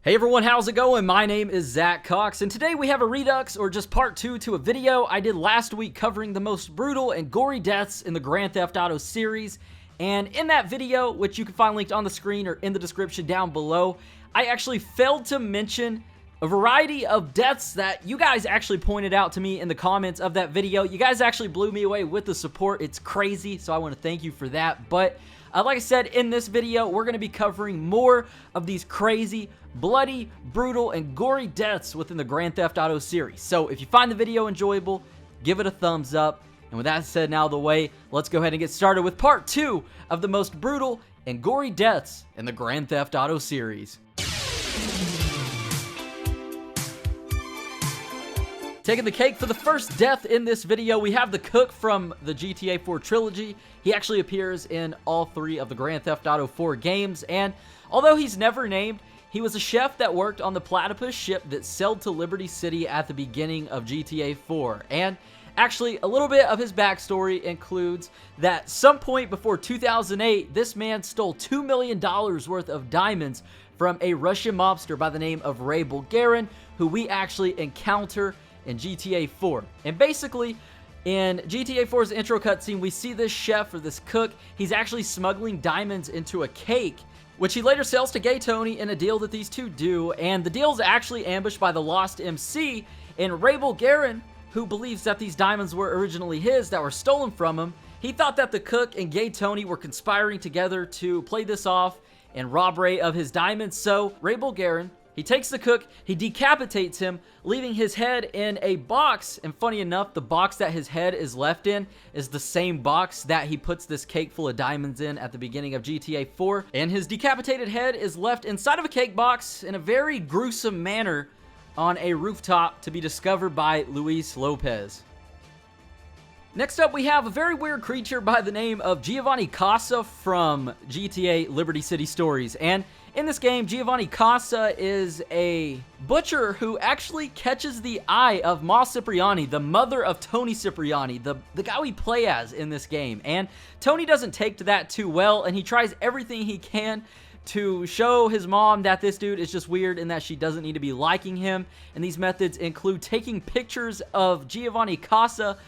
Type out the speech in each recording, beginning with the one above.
Hey everyone, how's it going? My name is Zach Cox, and today we have a redux, or just part 2 to a video I did last week covering the most brutal and gory deaths in the Grand Theft Auto series. And in that video, which you can find linked on the screen or in the description down below, I actually failed to mention a variety of deaths that you guys actually pointed out to me in the comments of that video. You guys actually blew me away with the support. It's crazy, so I want to thank you for that. But like I said, in this video, we're going to be covering more of these crazy, bloody, brutal, and gory deaths within the Grand Theft Auto series. So if you find the video enjoyable, give it a thumbs up. And with that said and out of the way, let's go ahead and get started with part 2 of the most brutal and gory deaths in the Grand Theft Auto series. Taking the cake for the first death in this video, we have the cook from the GTA 4 trilogy. He actually appears in all 3 of the Grand Theft Auto 4 games, and although he's never named, he was a chef that worked on the platypus ship that sailed to Liberty City at the beginning of GTA 4. And actually, a little bit of his backstory includes that some point before 2008, this man stole $2 million worth of diamonds from a Russian mobster by the name of Ray Bulgarin, who we actually encounter in GTA 4. And basically, in GTA 4's intro cutscene, we see this chef or this cook. He's actually smuggling diamonds into a cake, which he later sells to Gay Tony in a deal that these two do. And the deal is actually ambushed by the Lost MC, and Ray Bulgarin, who believes that these diamonds were originally his that were stolen from him. He thought that the cook and Gay Tony were conspiring together to play this off and rob Ray of his diamonds. So Ray Bulgarin, he takes the cook, he decapitates him, leaving his head in a box. And funny enough, the box that his head is left in is the same box that he puts this cake full of diamonds in at the beginning of GTA 4. And his decapitated head is left inside of a cake box in a very gruesome manner on a rooftop to be discovered by Luis Lopez. Next up, we have a very weird creature by the name of Giovanni Casa from GTA Liberty City Stories. And in this game, Giovanni Casa is a butcher who actually catches the eye of Ma Cipriani, the mother of Tony Cipriani, the guy we play as in this game. And Tony doesn't take to that too well, and he tries everything he can to show his mom that this dude is just weird and that she doesn't need to be liking him. And these methods include taking pictures of Giovanni Casa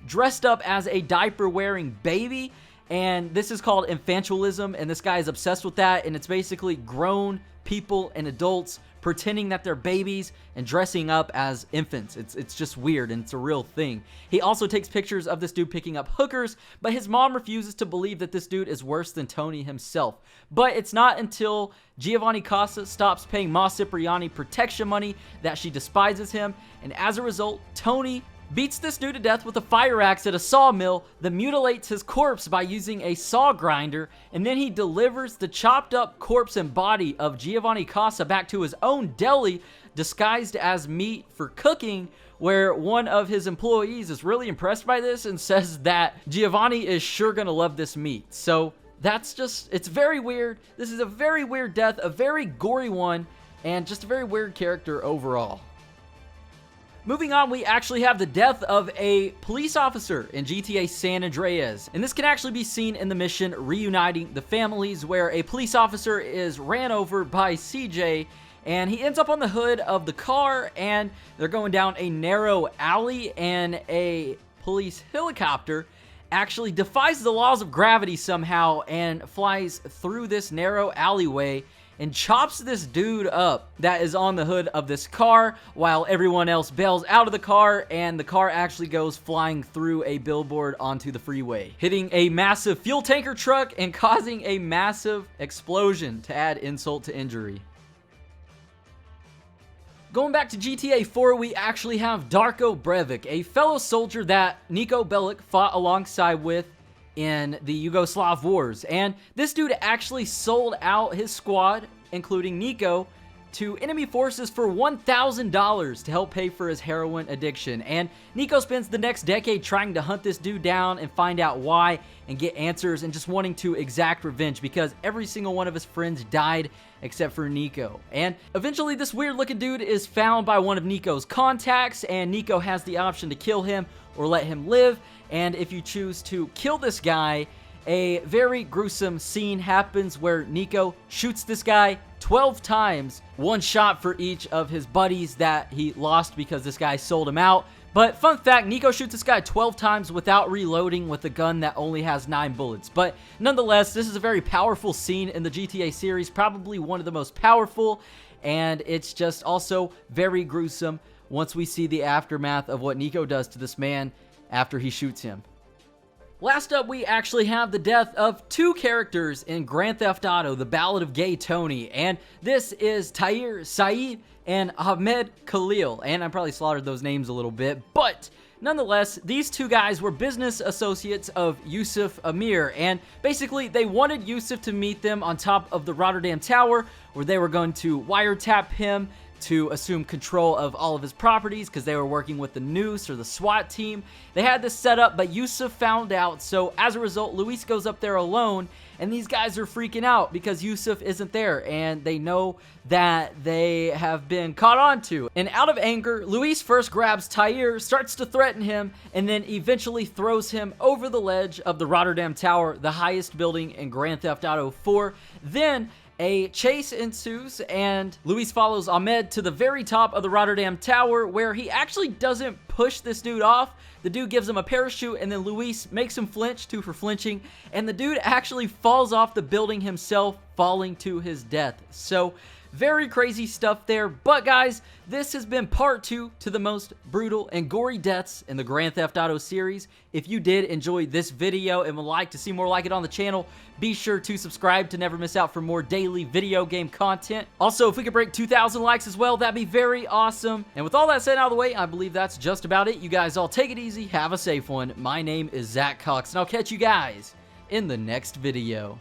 dressed up as a diaper-wearing baby, and this is called infantilism, and this guy is obsessed with that. And it's basically grown people and adults pretending that they're babies and dressing up as infants. It's just weird, and it's a real thing. He also takes pictures of this dude picking up hookers, but his mom refuses to believe that this dude is worse than Tony himself. But it's not until Giovanni Casa stops paying Ma Cipriani protection money that she despises him, and as a result, Tony beats this dude to death with a fire axe at a sawmill, then mutilates his corpse by using a saw grinder, and then he delivers the chopped up corpse and body of Giovanni Casa back to his own deli, disguised as meat for cooking, where one of his employees is really impressed by this and says that Giovanni is sure gonna love this meat. So that's just, it's very weird. This is a very weird death, a very gory one, and just a very weird character overall. Moving on, we actually have the death of a police officer in GTA San Andreas. And this can actually be seen in the mission Reuniting the Families, where a police officer is ran over by CJ, and he ends up on the hood of the car, and they're going down a narrow alley, and a police helicopter actually defies the laws of gravity somehow and flies through this narrow alleyway and chops this dude up that is on the hood of this car, while everyone else bails out of the car, and the car actually goes flying through a billboard onto the freeway, hitting a massive fuel tanker truck and causing a massive explosion to add insult to injury. Going back to GTA 4, we actually have Darko Breivik, a fellow soldier that Niko Bellic fought alongside with in the Yugoslav wars. And this dude actually sold out his squad, including Nico, to enemy forces for $1,000 to help pay for his heroin addiction. And Nico spends the next decade trying to hunt this dude down and find out why and get answers, and just wanting to exact revenge because every single one of his friends died except for Nico. And eventually this weird looking dude is found by one of Nico's contacts, and Nico has the option to kill him or let him live. And if you choose to kill this guy, a very gruesome scene happens where Nico shoots this guy 12 times, one shot for each of his buddies that he lost because this guy sold him out. But fun fact, Nico shoots this guy 12 times without reloading with a gun that only has 9 bullets. But nonetheless, this is a very powerful scene in the GTA series, probably one of the most powerful, and it's just also very gruesome once we see the aftermath of what Nico does to this man after he shoots him. Last up, we actually have the death of 2 characters in Grand Theft Auto, The Ballad of Gay Tony, and this is Tahir Saeed and Ahmed Khalil, and I probably slaughtered those names a little bit, but nonetheless, these 2 guys were business associates of Yusuf Amir, and basically they wanted Yusuf to meet them on top of the Rotterdam Tower, where they were going to wiretap him to assume control of all of his properties because they were working with the Noose or the SWAT team. They had this set up, but Yusuf found out, so as a result, Luis goes up there alone, and these guys are freaking out because Yusuf isn't there, and they know that they have been caught on to. And out of anger, Luis first grabs Tahir, starts to threaten him, and then eventually throws him over the ledge of the Rotterdam Tower, the highest building in Grand Theft Auto 4. Then a chase ensues, and Luis follows Ahmed to the very top of the Rotterdam Tower, where he actually doesn't push this dude off. The dude gives him a parachute, and then Luis makes him flinch, 2 for flinching, and the dude actually falls off the building himself, falling to his death. So, very crazy stuff there, but guys, this has been part 2 to the most brutal and gory deaths in the Grand Theft Auto series. If you did enjoy this video and would like to see more like it on the channel, be sure to subscribe to never miss out for more daily video game content. Also, if we could break 2,000 likes as well, that'd be very awesome. And with all that said out of the way, I believe that's just about it. You guys all take it easy, have a safe one. My name is Zach Cox, and I'll catch you guys in the next video.